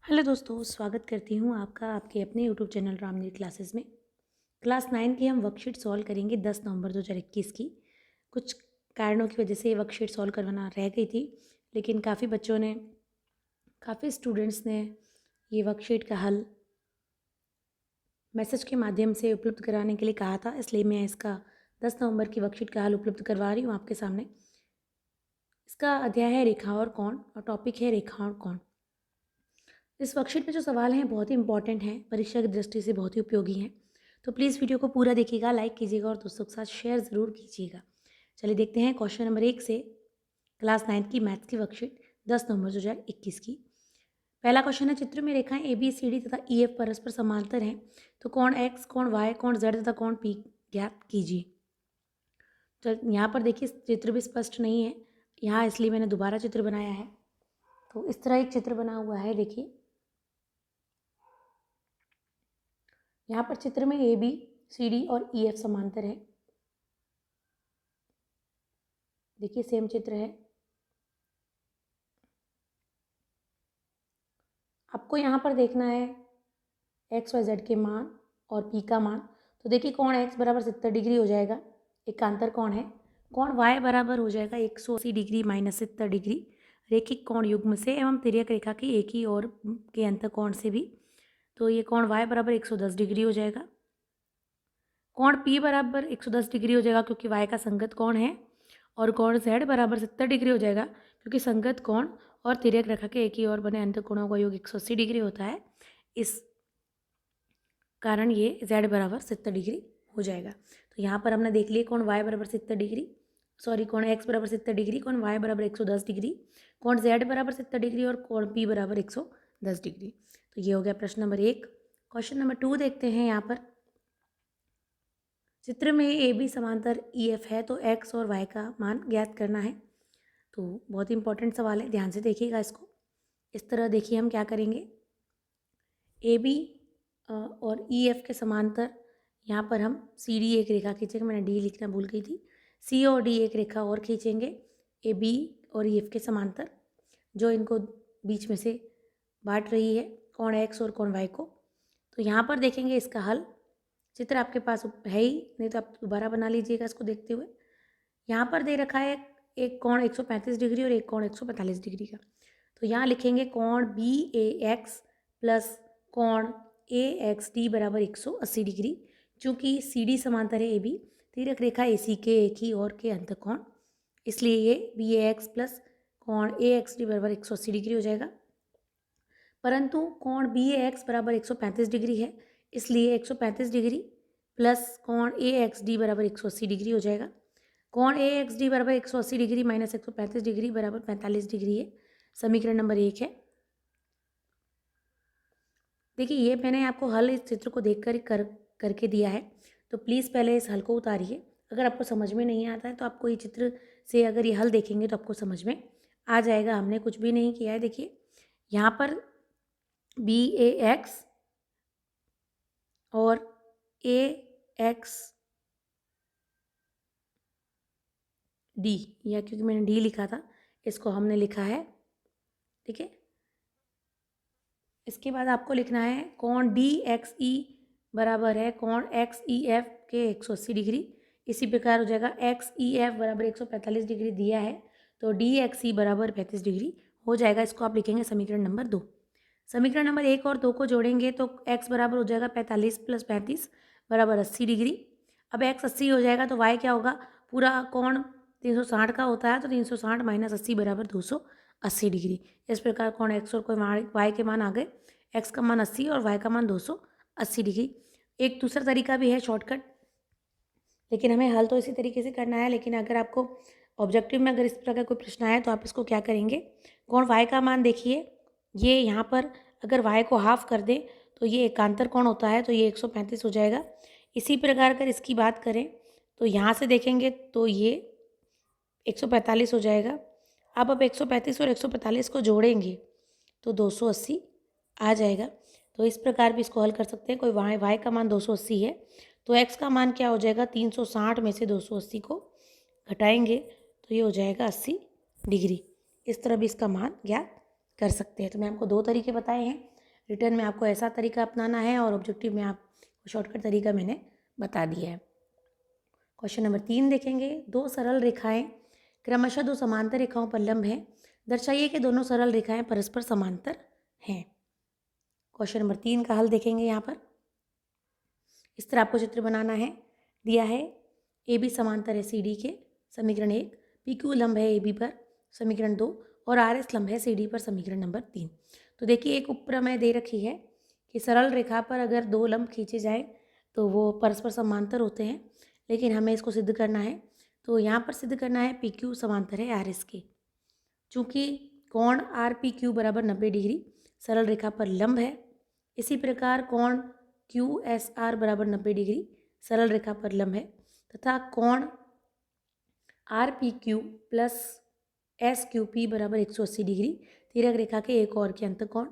Hello दोस्तों, स्वागत करती हूँ आपका आपके अपने यूट्यूब चैनल रामनीर क्लासेस में। क्लास 9 की हम वर्कशीट सॉल्व करेंगे 10 नवंबर 2021 की। कुछ कारणों की वजह से ये वर्कशीट सॉल्व करवाना रह गई थी, लेकिन काफ़ी स्टूडेंट्स ने ये वर्कशीट का हल मैसेज के माध्यम से उपलब्ध कराने के लिए कहा था, इसलिए मैं इसका 10 नवंबर की वर्कशीट का हल उपलब्ध करवा रही हूँ आपके सामने। इसका अध्याय है रेखा और कोण और टॉपिक है रेखा और कोण। इस वर्कशीट में जो सवाल हैं बहुत ही इंपॉर्टेंट हैं, परीक्षा की दृष्टि से बहुत ही उपयोगी हैं। तो प्लीज़ वीडियो को पूरा देखिएगा, लाइक कीजिएगा और दोस्तों के साथ शेयर ज़रूर कीजिएगा। चलिए देखते हैं क्वेश्चन नंबर 1 से क्लास 9 की मैथ्स की वर्कशीट 10 नवंबर 2021 की। पहला क्वेश्चन है, चित्र में रेखाएं ए बी सी डी तथा ई एफ परस्पर समांतर हैं, तो कोण एक्स, कोण वाई, कोण जेड तथा कोण पी ज्ञात कीजिए। तो यहाँ पर देखिए चित्र भी स्पष्ट नहीं है यहाँ, इसलिए मैंने दोबारा चित्र बनाया है। तो इस तरह एक चित्र बना हुआ है, देखिए यहाँ पर चित्र में ए बी सी डी और ई एफ समांतर है। देखिए सेम चित्र है। आपको यहाँ पर देखना है एक्स वाई जेड के मान और पी का मान। तो देखिए कोण एक्स बराबर 70 डिग्री हो जाएगा, एकांतर कोण है। कोण वाई बराबर हो जाएगा 180 डिग्री माइनस 70 डिग्री रेखिक कोण युग्म से एवं तिर्यक रेखा की एक ही ओर के अंतर कोण से भी। तो ये कोण वाई बराबर 110 डिग्री हो जाएगा। कोण पी बराबर 110 डिग्री हो जाएगा क्योंकि वाई का संगत कोण है, और कोण जेड बराबर 70 डिग्री हो जाएगा क्योंकि संगत कोण और तिर्यक रेखा के एक ही ओर बने अंत कोणों का योग 180 डिग्री होता है। इस कारण ये जेड बराबर 70 डिग्री हो जाएगा। तो यहाँ पर हमने देख लिया कोण वाई बराबर 70 डिग्री, कोण एक्स बराबर 70 डिग्री, कोण वाई बराबर 110 डिग्री, कोण जेड बराबर 70 डिग्री और कोण पी बराबर 110 डिग्री। तो ये हो गया प्रश्न नंबर 1। क्वेश्चन नंबर 2 देखते हैं। यहाँ पर चित्र में ए बी समांतर ई एफ है, तो एक्स और वाई का मान ज्ञात करना है। तो बहुत ही इंपॉर्टेंट सवाल है, ध्यान से देखिएगा इसको। इस तरह देखिए हम क्या करेंगे, ए बी और ई एफ के समांतर यहाँ पर हम सी डी एक रेखा खींचेंगे, मैंने डी लिखना भूल गई थी। सी और डी एक रेखा और खींचेंगे ए बी और ई एफ के समांतर, जो इनको बीच में से बांट रही है कोण एक्स और कोण वाई को। तो यहाँ पर देखेंगे इसका हल। चित्र आपके पास है ही, नहीं तो आप दोबारा बना लीजिएगा इसको देखते हुए। यहाँ पर दे रखा है एक कोण 135 डिग्री और एक कोण 145 डिग्री का। तो यहाँ लिखेंगे कोण बी ए एक्स प्लस कोण ए एक्स डी बराबर 180 डिग्री। चूँकि सी डी समांतर है ए बी, तिर्यक रेखा ए सी के एक ही ओर के अंत कोण, इसलिए ये बी ए एक्स प्लस कोण ए एक्स डी बराबर 180 डिग्री हो जाएगा। परंतु कोण बी ए एक्स बराबर 135 डिग्री है, इसलिए 135 डिग्री प्लस कोण ए एक्स डी बराबर 180 डिग्री हो जाएगा। कोण ए एक्स डी बराबर 180 डिग्री माइनस 135 डिग्री बराबर 45 डिग्री है। समीकरण नंबर 1 है। देखिए ये मैंने आपको हल इस चित्र को देखकर करके दिया है, तो प्लीज़ पहले इस हल को उतारिए। अगर आपको समझ में नहीं आता है तो आपको ये चित्र से अगर ये हल देखेंगे तो आपको समझ में आ जाएगा। हमने कुछ भी नहीं किया है। देखिए यहाँ पर बी ए एक्स और ए एक्स डी, या क्योंकि मैंने डी लिखा था इसको हमने लिखा है, ठीक है। इसके बाद आपको लिखना है कोण डी एक्स ई बराबर है कोण एक्स ई एफ के 180 डिग्री। इसी प्रकार हो जाएगा एक्स ई एफ बराबर 145 डिग्री दिया है, तो डी एक्स ई बराबर 35 डिग्री हो जाएगा। इसको आप लिखेंगे समीकरण नंबर 2। समीकरण नंबर 1 और 2 को जोड़ेंगे तो x बराबर हो जाएगा 45 प्लस 35 बराबर 80 डिग्री। अब x 80 हो जाएगा तो y क्या होगा, पूरा कोण 360 का होता है, तो 360 माइनस 80 बराबर 280 डिग्री। इस प्रकार कोण x और कोण y के मान आ गए। x का मान 80 और y का मान 280 डिग्री। एक दूसरा तरीका भी है शॉर्टकट, लेकिन हमें हल तो इसी तरीके से करना है। लेकिन अगर आपको ऑब्जेक्टिव में अगर इस प्रकार कोई प्रश्न आए तो आप इसको क्या करेंगे, कोण y का मान देखिए, ये यहाँ पर अगर y को हाफ कर दें तो ये एकांतर कोण होता है, तो ये 135 हो जाएगा। इसी प्रकार अगर इसकी बात करें तो यहाँ से देखेंगे तो ये 145 हो जाएगा। अब 135 और 145 को जोड़ेंगे तो 280 आ जाएगा। तो इस प्रकार भी इसको हल कर सकते हैं। कोई y का मान 280 है तो x का मान क्या हो जाएगा, 360 में से 280 को घटाएंगे तो ये हो जाएगा 80 डिग्री। इस तरह भी इसका मान ज्ञात कर सकते हैं। तो मैं आपको 2 तरीके बताए हैं, रिटर्न में आपको ऐसा तरीका अपनाना है और ऑब्जेक्टिव में आपको शॉर्टकट तरीका मैंने बता दिया है। क्वेश्चन नंबर 3 देखेंगे। दो सरल रेखाएं क्रमशः दो समांतर रेखाओं पर लंब हैं, दर्शाइए कि दोनों सरल रेखाएं परस्पर समांतर हैं। क्वेश्चन नंबर 3 का हल देखेंगे। यहाँ पर इस तरह आपको चित्र बनाना है। दिया है ए बी समांतर है सी डी के, समीकरण 1, पी क्यू लंब है ए बी पर, समीकरण 2, और आर एस लंब है सी डी पर, समीकरण नंबर 3। तो देखिए एक उपप्रमेय दे रखी है कि सरल रेखा पर अगर दो लंब खींचे जाएं तो वो परस्पर समांतर होते हैं, लेकिन हमें इसको सिद्ध करना है। तो यहाँ पर सिद्ध करना है पी क्यू समांतर है आर एस के। चूँकि कोण आर पी क्यू बराबर 90 डिग्री सरल रेखा पर लंब है, इसी प्रकार कोण क्यू एस आर बराबर 90 डिग्री सरल रेखा पर लंब है, तथा कोण R P Q plus S Q P बराबर 180 डिग्री तिर्यक रेखा के एक और के अंतकोण।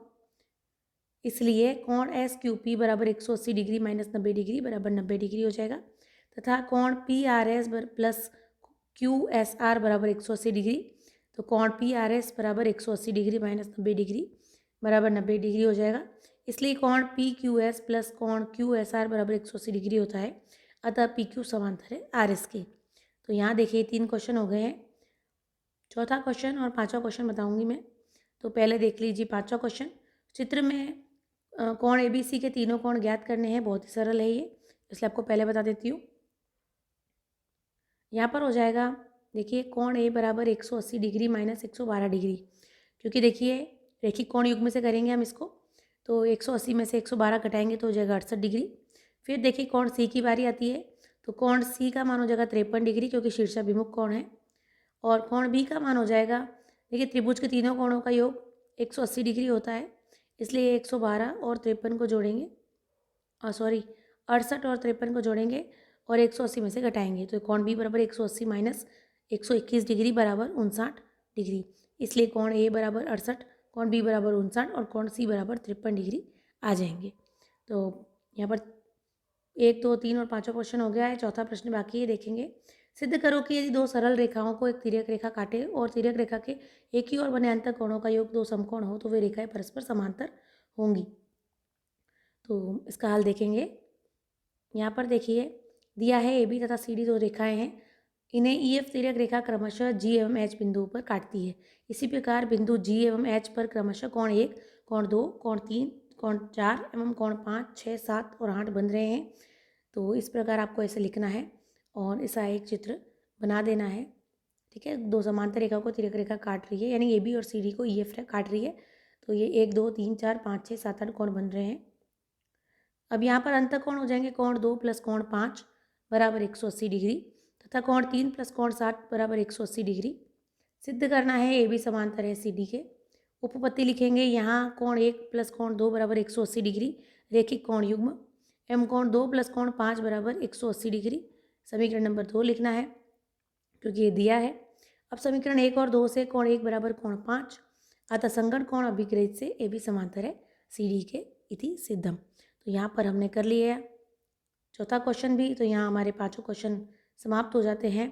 इसलिए कोण एस क्यू पी बराबर 180 डिग्री माइनस 90 डिग्री बराबर 90 डिग्री हो जाएगा, तथा कोण P R S plus Q S R बराबर 180 डिग्री, तो कोण पी आर एस बराबर 180 डिग्री माइनस 90 डिग्री बराबर 90 डिग्री हो जाएगा। इसलिए कोण पी क्यू एस प्लस कोण क्यू एस आर बराबर 180 डिग्री होता है, अतः पी क्यू समांतर है आर एस के। तो यहाँ देखिए 3 क्वेश्चन हो गए हैं। चौथा क्वेश्चन और पांचवा क्वेश्चन बताऊंगी मैं। तो पहले देख लीजिए पांचवा क्वेश्चन। चित्र में कोण ए बी सी के तीनों कोण ज्ञात करने हैं। बहुत ही सरल है ये, इसलिए आपको पहले बता देती हूँ। यहाँ पर हो जाएगा, देखिए कोण ए बराबर 180 डिग्री माइनस 112 डिग्री, क्योंकि देखिए रैखिक कोण युग्म से करेंगे हम इसको, तो 180 में से 112 घटाएंगे तो हो जाएगा 68 डिग्री। फिर देखिए कोण सी की बारी आती है, तो कोण सी का मान हो जाएगा 53 डिग्री, क्योंकि शीर्षाभिमुख कोण है। और कोण बी का मान हो जाएगा, देखिए त्रिभुज के तीनों कोणों का योग 180 डिग्री होता है, इसलिए 112 और 53 को जोड़ेंगे, 68 और 53 को जोड़ेंगे और 180 में से घटाएंगे, तो कोण बी बराबर 180 माइनस 121 डिग्री बराबर 59 डिग्री। इसलिए कोण ए बराबर 68, कोण बी बराबर 59 और कोण सी बराबर 53 डिग्री आ जाएंगे। तो यहाँ पर 1, 2, 3 और 5वां क्वेश्चन हो गया है। चौथा प्रश्न बाकी है, देखेंगे। सिद्ध करो कि यदि दो सरल रेखाओं को एक तिर्यक रेखा काटे और तिर्यक रेखा के एक ही और बने अंतर कोणों का योग दो समकोण हो तो वे रेखाएं परस्पर समांतर होंगी। तो इसका हल देखेंगे। यहाँ पर देखिए दिया है ए बी तथा सी डी दो रेखाएं हैं, इन्हें ई एफ तिर्यक रेखा क्रमशः जी एवं एच बिंदुओं पर काटती है। इसी प्रकार बिंदु जी एवं एच पर क्रमशः कोण 1, कोण 2, कोण 3, कोण 4 एवं कोण 5, 6, 7 और 8 बन रहे हैं। तो इस प्रकार आपको ऐसे लिखना है और ऐसा एक चित्र बना देना है। ठीक है, दो समांतर रेखा को तिर्यक रेखा काट रही है, यानी ए बी और सी डी को ई एफ काट रही है। तो ये 1, 2, 3, 4, 5, 6, 7, 8 कोण बन रहे हैं। अब यहाँ पर अंतःकोण हो जाएंगे कोण 2 प्लस कोण 5 बराबर 180 डिग्री, तथा कोण 3 प्लस कोण 7 बराबर 180 डिग्री। सिद्ध करना है ए बी समांतर है सी डी के। उपपत्ति लिखेंगे, यहाँ कोण 1 प्लस कोण 2 बराबर 180 डिग्री रैखिक कोण युग्म, एवं कोण 2 प्लस कोण 5 बराबर 180 डिग्री। समीकरण नंबर 2 लिखना है, क्योंकि ये दिया है। अब समीकरण 1 और 2 से कोण 1 बराबर कोण 5, अतः संगण कोण अभिग्रहित से ए बी समांतर है सी डी के इति सिद्धम। तो यहाँ पर हमने कर लिया चौथा क्वेश्चन भी। तो यहाँ हमारे पाँचों क्वेश्चन समाप्त हो जाते हैं।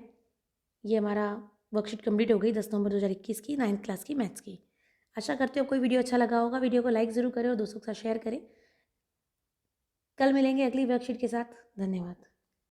ये हमारा वर्कशीट कंप्लीट हो गई 10 नवंबर 2021 की 9th क्लास की मैथ्स की। आशा करते हो कोई वीडियो अच्छा लगा होगा। वीडियो को लाइक ज़रूर करें और दोस्तों के साथ शेयर करें। कल मिलेंगे अगली वर्कशीट के साथ। धन्यवाद।